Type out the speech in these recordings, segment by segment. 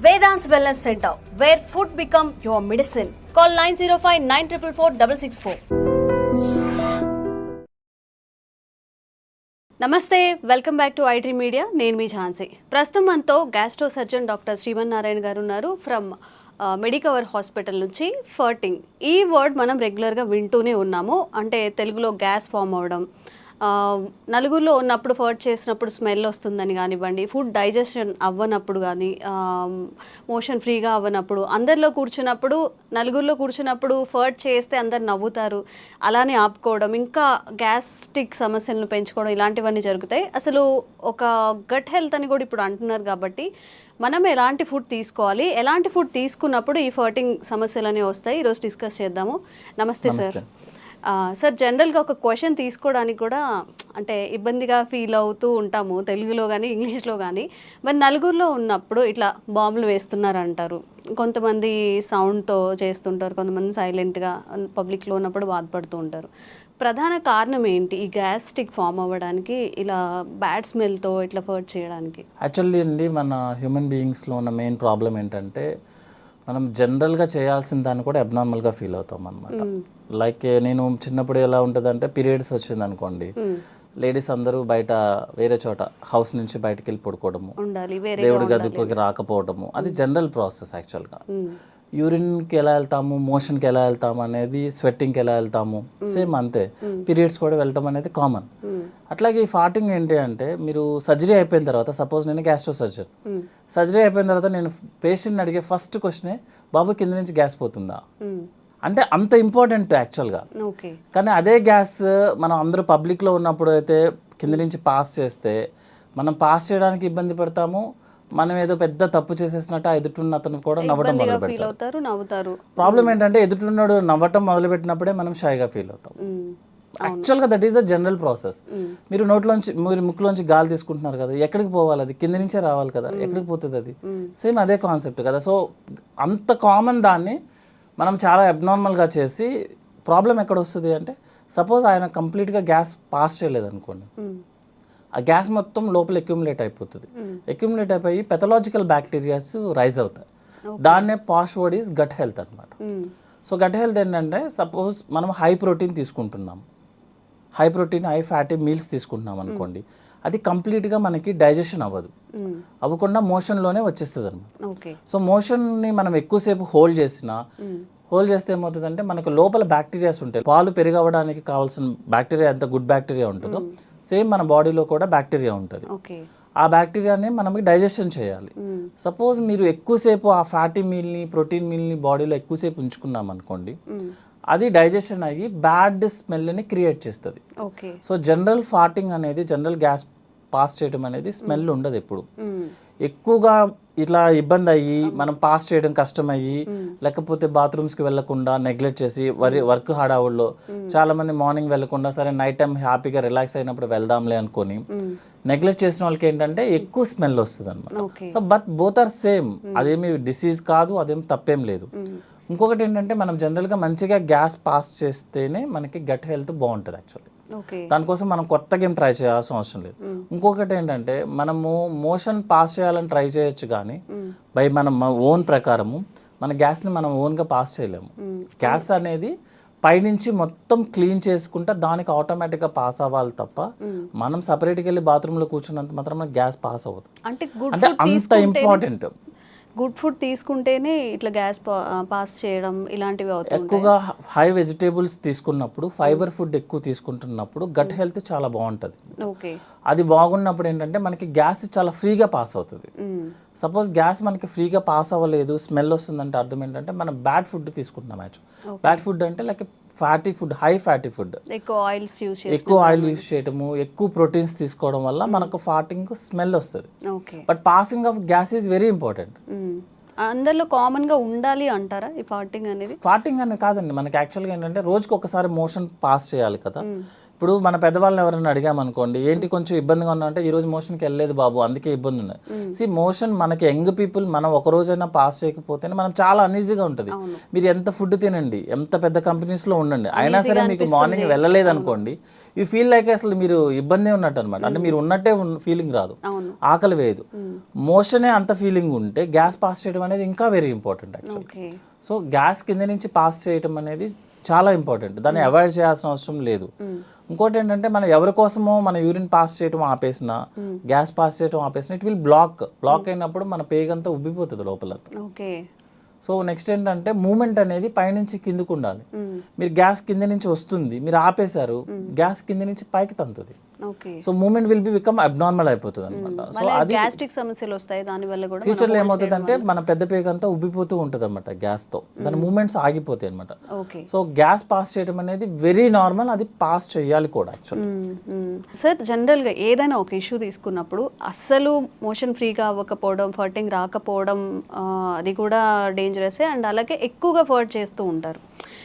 Vedant's Wellness Center, where food become your medicine. Call 905-944-664. నమస్తే, welcome back to iDream media. నేను మీ ఝాన్సీ. ప్రస్తుతం మనతో gastro surgeon doctor Srimannarayana గారు ఉన్నారు ఫ్రమ్ మెడికవర్ హాస్పిటల్ నుంచి. ఫర్టింగ్ ఈ వర్డ్ మనం రెగ్యులర్గా వింటూనే ఉన్నాము. అంటే తెలుగులో గ్యాస్ ఫామ్ అవ్వడం, నలుగురిలో ఉన్నప్పుడు ఫర్ట్ చేసినప్పుడు స్మెల్ వస్తుందని కానివ్వండి, ఫుడ్ డైజెషన్ అవ్వనప్పుడు కానీ, మోషన్ ఫ్రీగా అవ్వనప్పుడు, అందరిలో కూర్చున్నప్పుడు నలుగురిలో కూర్చున్నప్పుడు ఫర్ట్ చేస్తే అందరు నవ్వుతారు, అలానే ఆపుకోవడం, ఇంకా గ్యాస్ట్రిక్ సమస్యలను పెంచుకోవడం, ఇలాంటివన్నీ జరుగుతాయి. అసలు ఒక గట్ హెల్త్ అని కూడా ఇప్పుడు అంటున్నారు. కాబట్టి మనం ఎలాంటి ఫుడ్ తీసుకోవాలి, ఎలాంటి ఫుడ్ తీసుకున్నప్పుడు ఈ ఫర్టింగ్ సమస్యలు అనేవి వస్తాయి, ఈరోజు డిస్కస్ చేద్దాము. నమస్తే సార్. సార్, జనరల్గా ఒక క్వశ్చన్ తీసుకోవడానికి కూడా అంటే ఇబ్బందిగా ఫీల్ అవుతూ ఉంటాము, తెలుగులో కానీ ఇంగ్లీష్లో కానీ. మరి నలుగురిలో ఉన్నప్పుడు ఇట్లా బాంబులు వేస్తున్నారు అంటారు, కొంతమంది సౌండ్తో చేస్తుంటారు, కొంతమంది సైలెంట్గా పబ్లిక్లో ఉన్నప్పుడు బాధపడుతూ ఉంటారు. ప్రధాన కారణం ఏంటి ఈ గ్యాస్ట్రిక్ ఫామ్ అవ్వడానికి, ఇలా బ్యాడ్ స్మెల్తో ఇట్లా ఫర్ట్ చేయడానికి? యాక్చువల్లీ అండి, మన హ్యూమన్ బీయింగ్స్లో ఉన్న మెయిన్ ప్రాబ్లం ఏంటంటే మనం జనరల్గా చేయాల్సిన దాన్ని కూడా అబ్నార్మల్గా ఫీల్ అవుతాం అనమాట. లైక్ నేను చిన్నప్పుడు ఎలా ఉంటుంది అంటే, పీరియడ్స్ వచ్చింది అనుకోండి, లేడీస్ అందరూ బయట వేరే చోట హౌస్ నుంచి బయటకు వెళ్ళి పడుకోవడము, దేవుడి గదికి రాకపోవడము, అది జనరల్ ప్రాసెస్. యాక్చువల్గా యూరిన్కి ఎలా వెళ్తాము, మోషన్కి ఎలా వెళ్తాము అనేది, స్వెట్టింగ్కి ఎలా వెళ్తాము, సేమ్ అంతే. పీరియడ్స్ కూడా వెళ్ళటం అనేది కామన్. అట్లాగే ఈ ఫార్టింగ్ ఏంటి అంటే, మీరు సర్జరీ అయిపోయిన తర్వాత, సపోజ్ నేను గ్యాస్ట్రో సర్జన్, సర్జరీ అయిపోయిన తర్వాత నేను పేషెంట్ని అడిగే ఫస్ట్ క్వశ్చనే, బాబు కింద నుంచి గ్యాస్ పోతుందా అంటే. అంత ఇంపార్టెంట్ యాక్చువల్గా. కానీ అదే గ్యాస్ మనం అందరూ పబ్లిక్లో ఉన్నప్పుడు అయితే కింద నుంచి పాస్ చేస్తే, మనం పాస్ చేయడానికి ఇబ్బంది పడతాము, మనం ఏదో పెద్ద తప్పు చేసేసినట్టు ఆ ఎదుటిన్న అతను కూడా నవ్వటం మొదలు పెడతారు. ప్రాబ్లం ఏంటంటే, ఎదుటిన్నాడు నవ్వటం మొదలు పెట్టినప్పుడే మనం షైగా ఫీల్ అవుతాం. యాక్చువల్గా that is the general process. మీరు నోట్లోంచి, మీరు ముక్కులోంచి గాలి తీసుకుంటున్నారు కదా, ఎక్కడికి పోవాలి? అది కింద నుంచే రావాలి కదా, ఎక్కడికి పోతుంది అది? సేమ్ అదే కాన్సెప్ట్ కదా. సో అంత కామన్ దాన్ని మనం చాలా అబ్నార్మల్గా చేసి, ప్రాబ్లం ఎక్కడ వస్తుంది అంటే, సపోజ్ ఆయన కంప్లీట్గా గ్యాస్ పాస్ చేయలేదు అనుకోండి, ఆ గ్యాస్ మొత్తం లోపల అక్యుములేట్ అయిపోతుంది. అక్యుములేట్ అయిపోయి పెథలాజికల్ బ్యాక్టీరియాస్ రైజ్ అవుతాయి. దాన్నే పాష్ వర్డ్ ఈజ్ గట్ హెల్త్ అనమాట. సో గట్ హెల్త్ ఏంటంటే, సపోజ్ మనం హై ప్రోటీన్ తీసుకుంటున్నాం, high protein high fatty meals తీసుకుంటున్నాం అనుకోండి, అది కంప్లీట్గా మనకి డైజెషన్ అవ్వకుండా మోషన్లోనే వచ్చేస్తుంది అనమాట. సో మోషన్ని మనం ఎక్కువసేపు హోల్డ్ చేస్తే ఏమవుతుందంటే, మనకు లోపల బ్యాక్టీరియాస్ ఉంటాయి. పాలు పెరిగవడానికి కావాల్సిన బ్యాక్టీరియా ఎంత గుడ్ బ్యాక్టీరియా ఉంటుందో, సేమ్ మన బాడీలో కూడా బ్యాక్టీరియా ఉంటుంది. ఆ బ్యాక్టీరియాని మనకి డైజెషన్ చేయాలి. సపోజ్ మీరు ఎక్కువసేపు ఆ ఫ్యాటీ మీల్ని, ప్రోటీన్ మీల్ని బాడీలో ఎక్కువసేపు ఉంచుకున్నాం అనుకోండి, అది డైజెషన్ అయ్యి బ్యాడ్ స్మెల్ని క్రియేట్ చేస్తుంది. సో జనరల్ ఫార్టింగ్ అనేది, జనరల్ గ్యాస్ పాస్ చేయడం అనేది స్మెల్ ఉండదు ఎప్పుడు. ఎక్కువగా ఇట్లా ఇబ్బంది అయ్యి మనం పాస్ చేయడం కష్టమయ్యి, లేకపోతే బాత్రూమ్స్కి వెళ్లకుండా నెగ్లెక్ట్ చేసి, వర్క్ హడావుల్లో చాలా మంది మార్నింగ్ వెళ్లకుండా, సరే నైట్ టైం హ్యాపీగా రిలాక్స్ అయినప్పుడు వెళ్దాంలే అనుకొని నెగ్లెక్ట్ చేసిన వాళ్ళకి ఏంటంటే ఎక్కువ స్మెల్ వస్తుంది అనమాట. So but both are same. అదేమి డిసీజ్ కాదు, అదేం తప్పేం లేదు. ఇంకొకటి ఏంటంటే, మనం జనరల్గా మంచిగా గ్యాస్ పాస్ చేస్తేనే మనకి గట్ హెల్త్ బాగుంటుంది యాక్చువల్లీ. దానికోసం మనం కొత్తగా ఏం ట్రై చేయాల్సిన అవసరం లేదు. ఇంకొకటి ఏంటంటే, మనము మోషన్ పాస్ చేయాలని ట్రై చేయొచ్చు, కానీ బై మనం ఓన్ ప్రకారము మన గ్యాస్ని మనం ఓన్గా పాస్ చేయలేము. గ్యాస్ అనేది పైనుంచి మొత్తం క్లీన్ చేసుకుంటే దానికి ఆటోమేటిక్గా పాస్ అవ్వాలి తప్ప, మనం సపరేట్గా వెళ్ళి బాత్రూంలో కూర్చున్నంత మాత్రం గ్యాస్ పాస్ అవ్వదు. అంటే అంత ఇంపార్టెంట్. గుడ్ ఫుడ్ తీసుకుంటేనే ఇట్లా గ్యాస్ పాస్ చేయడం ఇలాంటివి అవుతాయి. ఎక్కువగా హై వెజిటేబుల్స్ తీసుకున్నప్పుడు, ఫైబర్ ఫుడ్ ఎక్కువ తీసుకుంటున్నప్పుడు గట్ హెల్త్ చాలా బాగుంటుంది. అది బాగున్నప్పుడు ఏంటంటే మనకి గ్యాస్ చాలా ఫ్రీగా పాస్ అవుతుంది. సపోజ్ గ్యాస్ మనకి ఫ్రీగా పాస్ అవ్వలేదు, స్మెల్ వస్తుందంటే అర్థం ఏంటంటే మనం బ్యాడ్ ఫుడ్ తీసుకుంటున్నాం. బ్యాడ్ ఫుడ్ అంటే like fatty food, high fatty food, ఎక్కువ ఆయిల్ యూస్ చేయడము, ఎక్కువ ప్రోటీన్స్ తీసుకోవడం వల్ల మనకు ఫార్టింగ్ స్మెల్ వస్తుంది. But passing of gas is very important. అందరిలో కామన్ గా ఉండాలి అంటారా ఈ ఫార్టింగ్ అనేది? ఫార్టింగ్ అనేది కాదండి, మనకి యాక్చువల్గా ఏంటంటే రోజుకి ఒకసారి మోషన్ పాస్ చేయాలి కదా. ఇప్పుడు మన పెద్దవాళ్ళని ఎవరైనా అడిగామనుకోండి, ఏంటి కొంచెం ఇబ్బందిగా ఉన్నా అంటే, ఈ రోజు మోషన్కి వెళ్ళలేదు బాబు అందుకే ఇబ్బంది ఉన్నది. మోషన్ మనకి యంగ్ పీపుల్ మనం ఒక రోజైనా పాస్ చేయకపోతేనే మనం చాలా అన్ఈజీగా ఉంటుంది. మీరు ఎంత ఫుడ్ తినండి, ఎంత పెద్ద కంపెనీస్లో ఉండండి, అయినా సరే మీకు మార్నింగ్ వెళ్ళలేదు అనుకోండి, యూ ఫీల్ లైక్ అసలు మీరు ఇబ్బంది ఉన్నట్టు అనమాట. అంటే మీరు ఉన్నట్టే ఫీలింగ్ రాదు, అవును. ఆకలి వేయదు. మోషనే అంత ఫీలింగ్ ఉంటే గ్యాస్ పాస్ చేయడం అనేది ఇంకా very important actually. Okay. So gas కింద నుంచి పాస్ చేయడం అనేది చాలా ఇంపార్టెంట్, దాన్ని అవాయిడ్ చేయాల్సిన అవసరం లేదు. ఇంకోటి ఏంటంటే మనం ఎవరి కోసమో మన యూరిన్ పాస్ చేయడం ఆపేసిన, గ్యాస్ పాస్ చేయడం ఆపేసిన, ఇట్ విల్ బ్లాక్ అయినప్పుడు మన పేగంతా ఉబ్బిపోతుంది లోపల. ఓకే. సో నెక్స్ట్ ఏంటంటే మూమెంట్ అనేది పైనుంచి కిందకు ఉండాలి. మీరు గ్యాస్ కింద నుంచి వస్తుంది, మీరు ఆపేశారు, గ్యాస్ కింద నుంచి పైకి తంతుంది. Okay. So movement will be become abnormal అయిపోతుంది అనమాట. సో అది గ్యాస్ట్రిక్ సమస్యలు వస్తాయి దాని వల్ల కూడా. ఫ్యూచర్లో ఏమవుతుంది అంటే మన పెద్ద పేగ అంతా ఉబ్బిపోతూ ఉంటుంది అనమాట గ్యాస్తో, దాని మూమెంట్స్ ఆగిపోతాయి అనమాట. ఓకే. సో గ్యాస్ పాస్ చేయడం అనేది వెరీ నార్మల్, అది పాస్ చేయాలి కూడా యాక్చువల్లీ. సార్ జనరల్గా ఏదైనా ఒక ఇష్యూ తీసుకున్నప్పుడు అస్సలు మోషన్ ఫ్రీగా అవ్వకపోవడం, ఫర్టింగ్ రాకపోవడం అది కూడా డేంజరసే. అండ్ అలాగే ఎక్కువగా ఫర్ట్ చేస్తూ ఉంటారు.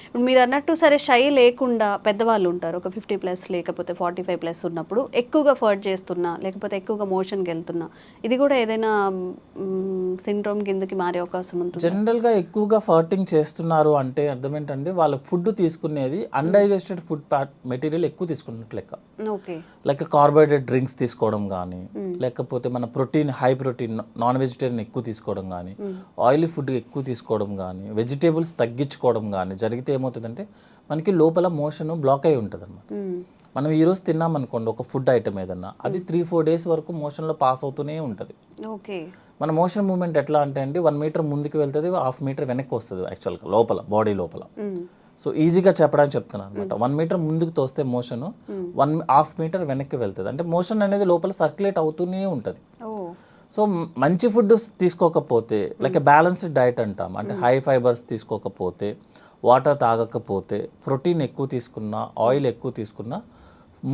ఇప్పుడు మీరు అన్నట్టు సరే షై లేకుండా పెద్దవాళ్ళు ఉంటారు, ఒక 50+ లేకపోతే 45+ ఉన్నప్పుడు ఎక్కువగా ఫర్ట్ చేస్తున్నా లేకపోతే ఎక్కువగా మోషన్కి వెళ్తున్నా, ఇది కూడా ఏదైనా సిండ్రోమ్ కిందకి మారే అవకాశం ఉంటుంది? జనరల్గా ఎక్కువగా ఫర్టింగ్ చేస్తున్నారు అంటే అర్థం ఏంటంటే వాళ్ళ ఫుడ్ తీసుకునేది అన్డైజెస్టెడ్ ఫుడ్ మెటీరియల్ ఎక్కువ తీసుకున్నట్టు లెక్క. ఓకే. లైక్ కార్బోహైడ్రేట్ డ్రింక్స్ తీసుకోవడం కానీ, లేకపోతే మన protein high protein non vegetarian ఎక్కువ తీసుకోవడం కానీ, ఆయిలీ ఫుడ్ ఎక్కువ తీసుకోవడం కానీ, వెజిటేబుల్స్ తగ్గించుకోవడం కానీ జరిగితే ఏమవుతుందంటే మనకి లోపల మోషన్ బ్లాక్ అయి ఉంటుంది అనమాట. మనం ఈరోజు తిన్నాం అనుకోండి ఒక ఫుడ్ ఐటమ్ ఏదన్నా, అది 3-4 డేస్ వరకు మోషన్లో పాస్ అవుతూనే ఉంటుంది. ఓకే. మన మోషన్ మూమెంట్ ఎట్లా అంటే అండి 1 మీటర్ ముందుకు వెళ్తుంది, 1/2 మీటర్ వెనక్కి వస్తుంది యాక్చువల్గా లోపల బాడీ లోపల. సో ఈజీగా చెప్పడానికి చెప్తున్నాను అనమాట. 1 మీటర్ ముందుకు తోస్తే మోషన్ 1/2 మీటర్ వెనక్కి వెళ్తుంది. అంటే మోషన్ అనేది లోపల సర్క్యులేట్ అవుతూనే ఉంటుంది. సో మంచి ఫుడ్ తీసుకోకపోతే, లైక్ బ్యాలెన్స్డ్ డైట్ అంటాం, అంటే హై ఫైబర్స్ తీసుకోకపోతే, వాటర్ తాగకపోతే, ప్రోటీన్ ఎక్కువ తీసుకున్నా, ఆయిల్ ఎక్కువ తీసుకున్నా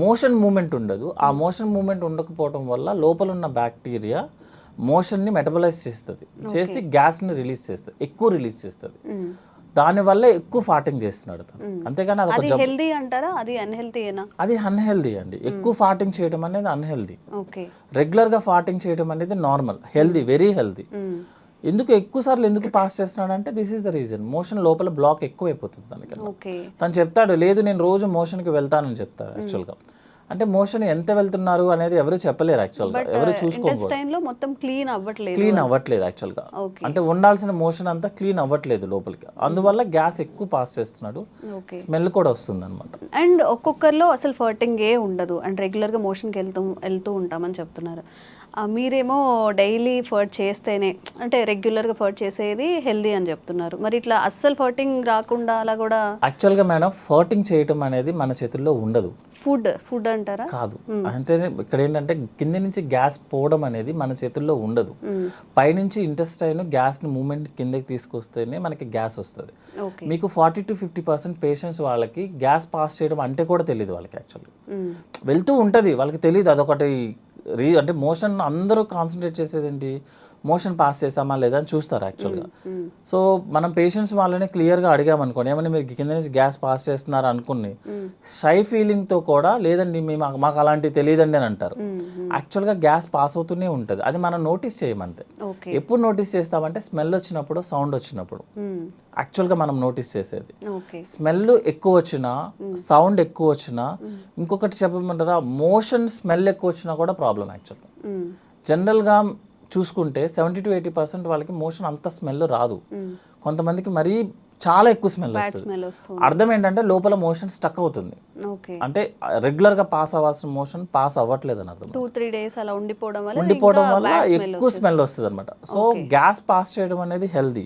మోషన్ మూమెంట్ ఉండదు. ఆ మోషన్ మూమెంట్ ఉండకపోవడం వల్ల లోపల ఉన్న బ్యాక్టీరియా మోషన్ని మెటబలైజ్ చేస్తుంది, చేసి గ్యాస్ని రిలీజ్ చేస్తుంది, ఎక్కువ రిలీజ్ చేస్తుంది. దానివల్ల ఎక్కువ ఫార్టింగ్ చేస్తున్నాడు తను. అంతేగాని అది హెల్దీ అంటారా? అది అన్హెల్దీయేనా? అది అన్హెల్దీ అండి. ఎక్కువ ఫార్టింగ్ చేయడం అనేది అన్హెల్దీ. ఓకే. రెగ్యులర్గా ఫార్టింగ్ చేయడం అనేది నార్మల్, హెల్దీ, వెరీ హెల్దీ. ఎందుకు ఎక్కువ సార్లు ఎందుకు పాస్ చేస్తున్నాడు అంటే this is the reason, motion లోపల బ్లాక్ ఎక్కువ అయిపోతుంది తనకి. తను చెప్తాడు లేదు నేను రోజు మోషన్కి వెళ్తానని చెప్తాడు యాక్చువల్గా. అంటే మోషన్ ఎంత వెళ్తున్నారు అనేది ఎవరు చెప్పలేరు యాక్చువల్గా, ఎవరు చూసుకోవాలి. మొత్తం క్లీన్ అవ్వట్లేదు యాక్చువల్గా. అంటే ఉండాల్సిన మోషన్ అంతా క్లీన్ అవ్వట్లేదు లోపలికి, అందువల్ల గ్యాస్ ఎక్కువ పాస్ చేస్తున్నాడు, స్మెల్ కూడా వస్తుంది అనమాట. అండ్ ఒక్కొక్కరిలో అసలు ఫర్టింగ్ ఏ ఉండదు అండ్ రెగ్యులర్గా మోషన్కి వెళ్తూ ఉంటామని చెప్తున్నారు. మీరేమో డైలీ ఫర్ట్ చేస్తేనే, అంటే రెగ్యులర్గా ఫర్ట్ చేసేది హెల్దీ అని చెప్తున్నారు. మరి ఇట్లా అస్సలు ఫర్టింగ్ రాకుండా అలా కూడా? యాక్చువల్గా మేడం ఫర్టింగ్ చేయటం అనేది మన చేతుల్లో ఉండదు. ఫుడ్ అంటారా? కాదు. అంటే ఇక్కడ ఏంటంటే కింద నుంచి గ్యాస్ పోవడం అనేది మన చేతుల్లో ఉండదు. పైనుంచి ఇంటెస్టైన్ గ్యాస్ని మూమెంట్ కిందకి తీసుకొస్తేనే మనకి గ్యాస్ వస్తుంది. మీకు 40-50% పేషెంట్స్ వాళ్ళకి గ్యాస్ పాస్ చేయడం అంటే కూడా తెలియదు వాళ్ళకి. యాక్చువల్లీ వెళ్తూ ఉంటుంది, వాళ్ళకి తెలియదు. అదొకటి అంటే మోషన్ అందరూ కాన్సన్ట్రేట్ చేసేది ఏంటి, మోషన్ పాస్ చేసామా లేదా అని చూస్తారు యాక్చువల్గా. సో మనం పేషెంట్స్ వాళ్ళని క్లియర్గా అడిగామనుకోండి, ఏమన్నా మీరు కింద నుంచి గ్యాస్ పాస్ చేస్తున్నారు అనుకుని షై ఫీలింగ్తో కూడా లేదండి మాకు అలాంటివి తెలియదండి అని అంటారు. యాక్చువల్గా గ్యాస్ పాస్ అవుతూనే ఉంటుంది, అది మనం నోటీస్ చేయమంతే. ఎప్పుడు నోటీస్ చేస్తామంటే స్మెల్ వచ్చినప్పుడు, సౌండ్ వచ్చినప్పుడు యాక్చువల్గా మనం నోటీస్ చేసేది. స్మెల్ ఎక్కువ వచ్చినా, సౌండ్ ఎక్కువ వచ్చినా, ఇంకొకటి చెప్పమంటారా, మోషన్ స్మెల్ ఎక్కువ వచ్చినా కూడా ప్రాబ్లం యాక్చువల్గా. జనరల్గా చూసుకుంటే 70-80% వాళ్ళకి మోషన్ అంత స్మెల్ రాదు. కొంతమందికి మరీ చాలా ఎక్కువ స్మెల్ వస్తుంది. అర్థం ఏంటంటే లోపల మోషన్ స్టక్ అవుతుంది. అంటే రెగ్యులర్గా పాస్ అవ్వాల్సిన మోషన్ పాస్ అవ్వట్లేదు అని అర్థం. 2-3 days అలా ఉండిపోవడం వల్ల ఎక్కువ స్మెల్ వస్తుంది అనమాట. సో గ్యాస్ పాస్ చేయడం అనేది హెల్దీ,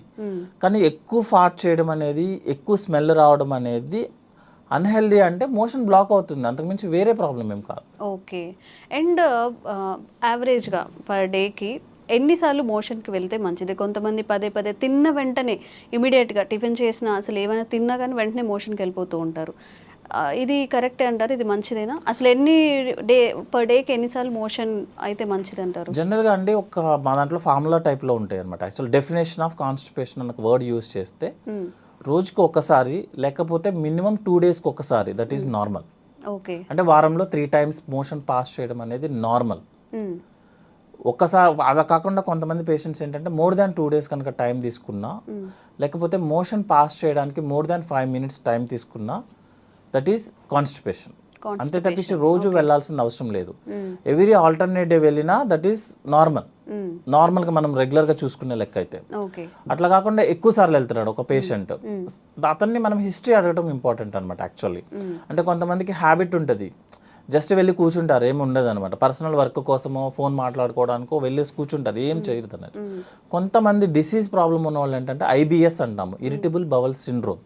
కానీ ఎక్కువ ఫార్ట్ చేయడం అనేది, ఎక్కువ స్మెల్ రావడం అనేది అన్హెల్దీ. అంటే మోషన్ బ్లాక్ అవుతుంది, అంతకుమించి వేరే ప్రాబ్లం ఏం కాదు. ఓకే. అండ్ యావరేజ్గా పర్ డేకి ఎన్నిసార్లు మోషన్కి వెళ్తే మంచిది? కొంతమంది పదే తిన్న వెంటనే ఇమీడియట్గా టిఫిన్ చేసినా, అసలు ఏమైనా తిన్నా కానీ వెంటనే మోషన్కి వెళ్ళిపోతూ ఉంటారు. ఇది కరెక్టే అంటారు? ఇది మంచిదేనా? అసలు పర్ డేకి ఎన్నిసార్లు మోషన్ అయితే మంచిది అంటారు? జనరల్గా అండి మా దాంట్లో ఫార్ములా టైప్లో ఉంటాయి అనమాట. యాక్చువల్ డెఫినేషన్ ఆఫ్ కాన్స్టిపేషన్ అన్న వర్డ్ యూజ్ చేస్తే రోజుకి ఒకసారి లేకపోతే మినిమం 2 daysకి ఒకసారి, దట్ ఈస్ నార్మల్. ఓకే. అంటే వారంలో 3 times మోషన్ పాస్ చేయడం అనేది నార్మల్. ఒక్కసారి అలా కాకుండా కొంతమంది పేషెంట్స్ ఏంటంటే మోర్ దాన్ 2 days కనుక టైం తీసుకున్నా, లేకపోతే మోషన్ పాస్ చేయడానికి మోర్ దాన్ 5 minutes టైం తీసుకున్నా, దట్ ఈస్ కాన్స్టిపేషన్. అంతే తప్పించి రోజు వెళ్ళాల్సిన అవసరం లేదు. ఎవ్రీ ఆల్టర్నేట్ డే వెళ్ళినా దట్ ఈస్ నార్మల్గా మనం రెగ్యులర్గా చూసుకునే లెక్క అయితే. అట్లా కాకుండా ఎక్కువ సార్లు వెళ్తున్నాడు ఒక పేషెంట్, అతన్ని మనం హిస్టరీ అడగడం ఇంపార్టెంట్ అనమాట యాక్చువల్లీ. అంటే కొంతమందికి హ్యాబిట్ ఉంటుంది, జస్ట్ వెళ్ళి కూర్చుంటారు, ఏమి ఉండదు అనమాట. పర్సనల్ వర్క్ కోసమో ఫోన్ మాట్లాడుకోవడానికో వెళ్ళేసి కూర్చుంటారు, ఏం చేయరు అన్నట్టు. కొంతమంది డిసీజ్ ప్రాబ్లమ్ ఉన్న వాళ్ళు ఏంటంటే IBS అంటాము, ఇరిటబుల్ బవల్ సిండ్రోమ్.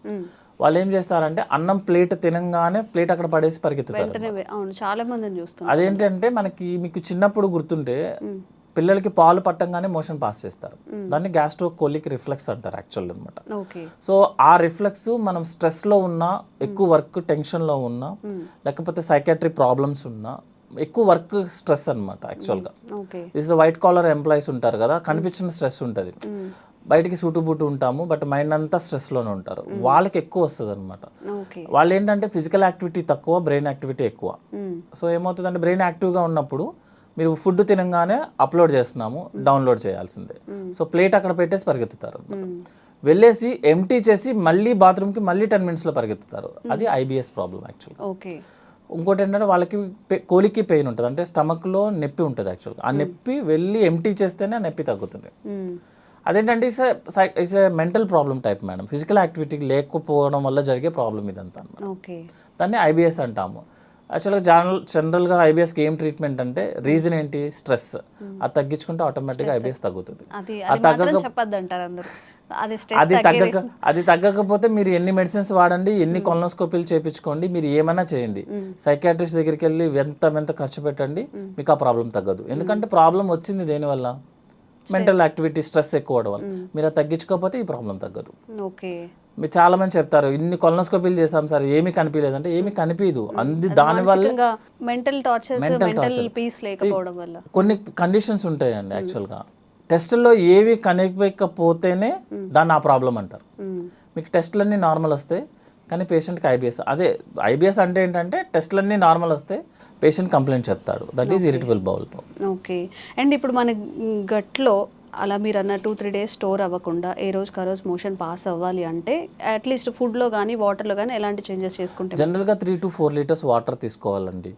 వాళ్ళు ఏం చేస్తారంటే అన్నం ప్లేట్ తినంగానే ప్లేట్ అక్కడ పడేసి పరిగెత్తుతారు. చాలా మందిని చూస్తాం. అదేంటంటే మీకు చిన్నప్పుడు గుర్తుంటే పిల్లలకి పాలు పట్టంగానే మోషన్ పాస్ చేస్తారు, దాన్ని గ్యాస్ట్రోకోలిక్ రిఫ్లెక్స్ అంటారు యాక్చువల్ అనమాట. సో ఆ రిఫ్లెక్స్ మనం స్ట్రెస్లో ఉన్నా, ఎక్కువ వర్క్ టెన్షన్లో ఉన్నా, లేకపోతే సైకాట్రీ ప్రాబ్లమ్స్ ఉన్నా, ఎక్కువ వర్క్ స్ట్రెస్ అనమాట యాక్చువల్గా. దిస్ వైట్ కాలర్ ఎంప్లాయీస్ ఉంటారు కదా, కనిపించిన స్ట్రెస్ ఉంటుంది, బయటికి సూటుబూటు ఉంటాము బట్ మైండ్ అంతా స్ట్రెస్లోనే ఉంటారు, వాళ్ళకి ఎక్కువ వస్తుంది అనమాట. వాళ్ళు ఏంటంటే ఫిజికల్ యాక్టివిటీ తక్కువ, బ్రెయిన్ యాక్టివిటీ ఎక్కువ. సో ఏమవుతుందంటే బ్రెయిన్ యాక్టివ్గా ఉన్నప్పుడు మీరు ఫుడ్ తినగానే అప్లోడ్ చేస్తున్నాము, డౌన్లోడ్ చేయాల్సిందే. సో ప్లేట్ అక్కడ పెట్టేసి పరిగెత్తుతారు, వెళ్ళేసి ఎంటీ చేసి మళ్ళీ బాత్రూమ్కి మళ్ళీ 10 minutesలో పరిగెత్తుతారు. అది IBS ప్రాబ్లం యాక్చువల్గా. ఇంకోటి ఏంటంటే వాళ్ళకి కోలికి పెయిన్ ఉంటుంది, అంటే స్టమక్లో నొప్పి ఉంటుంది యాక్చువల్గా. ఆ నొప్పి వెళ్ళి ఎంటీ చేస్తేనే ఆ నొప్పి తగ్గుతుంది. అదేంటంటే it's a mental problem type madam, physical activity లేకపోవడం వల్ల జరిగే ప్రాబ్లం ఇదంతా అనమాట. దాన్ని IBS అంటాము. యాక్చువల్గా జనరల్గా IBSకి ఏం ట్రీట్మెంట్ అంటే రీజన్ ఏంటి, స్ట్రెస్. అది తగ్గించుకుంటే ఆటోమేటిక్గా IBS తగ్గుతుంది. అది తగ్గకపోతే మీరు ఎన్ని మెడిసిన్స్ వాడండి, ఎన్ని కొలనోస్కోపీలు చేయించుకోండి, మీరు ఏమైనా చేయండి, సైకాట్రిస్ట్ దగ్గరికి వెళ్ళి ఎంత ఖర్చు పెట్టండి, మీకు ఆ ప్రాబ్లం తగ్గదు. ఎందుకంటే ప్రాబ్లం వచ్చింది దేనివల్ల, మెంటల్ యాక్టివిటీ, స్ట్రెస్ ఎక్కువ అవడం వల్ల. మీరు అది తగ్గించుకోకపోతే ఈ ప్రాబ్లం తగ్గదు. మీరు చాలా మంది చెప్తారు ఇన్ని కొలనోస్కోపీలు చేసాం సార్ ఏమీ కనిపించలేదంటే, ఏమీ కనిపించదు. దానివల్ల కొన్ని కండిషన్స్ ఉంటాయండి యాక్చువల్గా. టెస్టుల్లో ఏవి కనిపించకపోతేనే దాన్ని ఆ ప్రాబ్లం అంటారు. మీకు టెస్టులన్నీ నార్మల్ వస్తే కానీ పేషెంట్కి IBS. అదే IBS అంటే ఏంటంటే టెస్టులన్నీ నార్మల్ వస్తే పేషెంట్ కంప్లైంట్ చెప్తాడు, that is irritable bowel problem. Okay. And ఇప్పుడు మన గట్లో అలా మీరు అన్న 2-3 days స్టోర్ అవ్వకుండా ఏ రోజుకి ఆ రోజు మోషన్ పాస్ అవ్వాలి అంటే అట్లీస్ట్ ఫుడ్లో కానీ వాటర్లో కానీ ఎలాంటి చేంజెస్ చేసుకుంటే? జనరల్గా 3 to 4 liters వాటర్ తీసుకోవాలండి.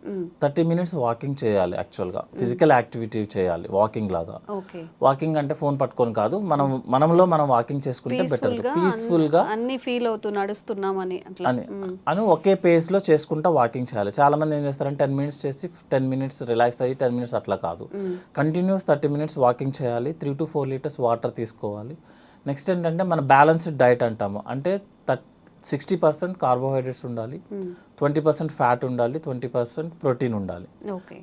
30 minutes వాకింగ్ చేయాలి యాక్చువల్గా, ఫిజికల్ యాక్టివిటీ చేయాలి వాకింగ్ లాగా. వాకింగ్ అంటే ఫోన్ పట్టుకొని కాదు, మనం వాకింగ్ చేసుకుంటే బెటర్, పీస్ఫుల్గా అన్ని ఫీల్ అవుతూ నడుస్తున్నామని అని ఒకే పేస్లో చేసుకుంటా వాకింగ్ చేయాలి. చాలా మంది ఏం చేస్తారంటే 10 minutes చేసి 10 minutes రిలాక్స్ అయ్యి 10 minutes అట్లా కాదు, కంటిన్యూస్ 30 minutes వాకింగ్ చేయాలి, 3 to 4 liters వాటర్ తీసుకోవాలి. నెక్స్ట్ ఏంటంటే మన బ్యాలెన్స్డ్ డైట్ అంటాము, అంటే 60% కార్బోహైడ్రేట్స్ ఉండాలి, 20% ఫ్యాట్ ఉండాలి, 20% ప్రోటీన్ ఉండాలి.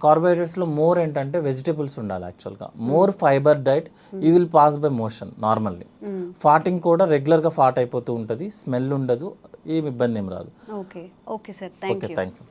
కార్బోహైడ్రేట్స్లో మోర్ ఏంటంటే వెజిటేబుల్స్ ఉండాలి యాక్చువల్గా, more fibre diet you will pass by motion normally. ఫాటింగ్ కూడా రెగ్యులర్గా ఫాట్ అయిపోతూ ఉంటుంది, స్మెల్ ఉండదు, ఏమి ఇబ్బంది ఏం రాదు. Okay sir, thank you.